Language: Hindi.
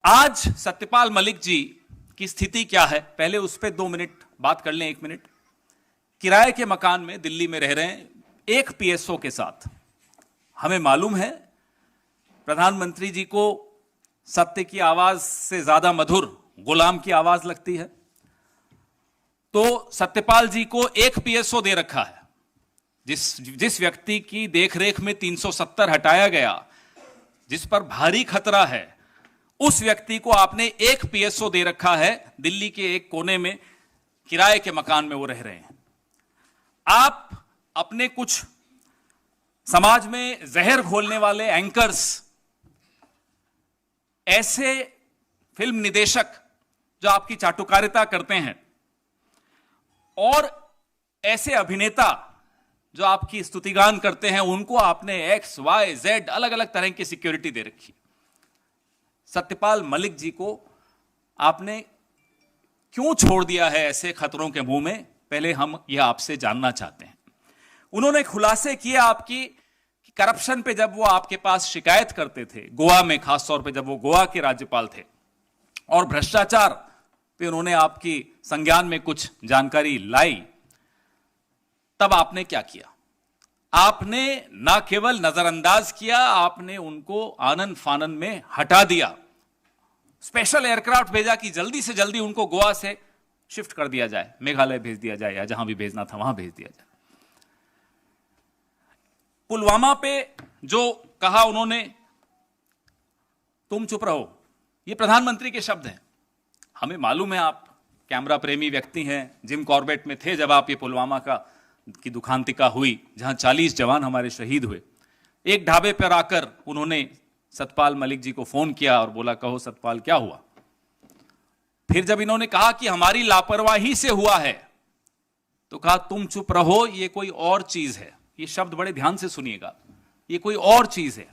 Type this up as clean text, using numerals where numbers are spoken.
आज सत्यपाल मलिक जी की स्थिति क्या है, पहले उस पर 2 मिनट बात कर लें। 1 मिनट। किराए के मकान में दिल्ली में रह रहे हैं, एक पीएसओ के साथ। हमें मालूम है प्रधानमंत्री जी को सत्य की आवाज से ज्यादा मधुर गुलाम की आवाज लगती है, तो सत्यपाल जी को एक पीएसओ दे रखा है। जिस व्यक्ति की देखरेख में 370 हटाया गया, जिस पर भारी खतरा है, उस व्यक्ति को आपने एक पीएसओ दे रखा है। दिल्ली के एक कोने में किराए के मकान में वो रह रहे हैं। आप अपने कुछ समाज में जहर घोलने वाले एंकर्स, ऐसे फिल्म निदेशक जो आपकी चाटुकारिता करते हैं, और ऐसे अभिनेता जो आपकी स्तुतिगान करते हैं, उनको आपने XYZ अलग अलग तरह की सिक्योरिटी दे रखी। सत्यपाल मलिक जी को आपने क्यों छोड़ दिया है ऐसे खतरों के मुंह में, पहले हम यह आपसे जानना चाहते हैं। उन्होंने खुलासे किए आपकी करप्शन पे, जब वो आपके पास शिकायत करते थे गोवा में, खासतौर पे जब वो गोवा के राज्यपाल थे, और भ्रष्टाचार पे उन्होंने आपकी संज्ञान में कुछ जानकारी लाई, तब आपने क्या किया? आपने ना केवल नजरअंदाज किया, आपने उनको आनन फानन में हटा दिया। स्पेशल एयरक्राफ्ट भेजा कि जल्दी से जल्दी उनको गोवा से शिफ्ट कर दिया जाए, मेघालय भेज दिया जाए, या जहां भी भेजना था वहां भेज दिया जाए। पुलवामा पे जो कहा उन्होंने, तुम चुप रहो, ये प्रधानमंत्री के शब्द हैं। हमें मालूम है आप कैमरा प्रेमी व्यक्ति हैं। जिम कॉर्बेट में थे जब आप ये पुलवामा की दुखांतिका हुई, जहां 40 जवान हमारे शहीद हुए। एक ढाबे पर आकर उन्होंने सत्यपाल मलिक जी को फोन किया और बोला, कहो सत्यपाल क्या हुआ? फिर जब इन्होंने कहा कि हमारी लापरवाही से हुआ है, तो कहा तुम चुप रहो, ये कोई और चीज है। ये शब्द बड़े ध्यान से सुनिएगा, ये कोई और चीज है।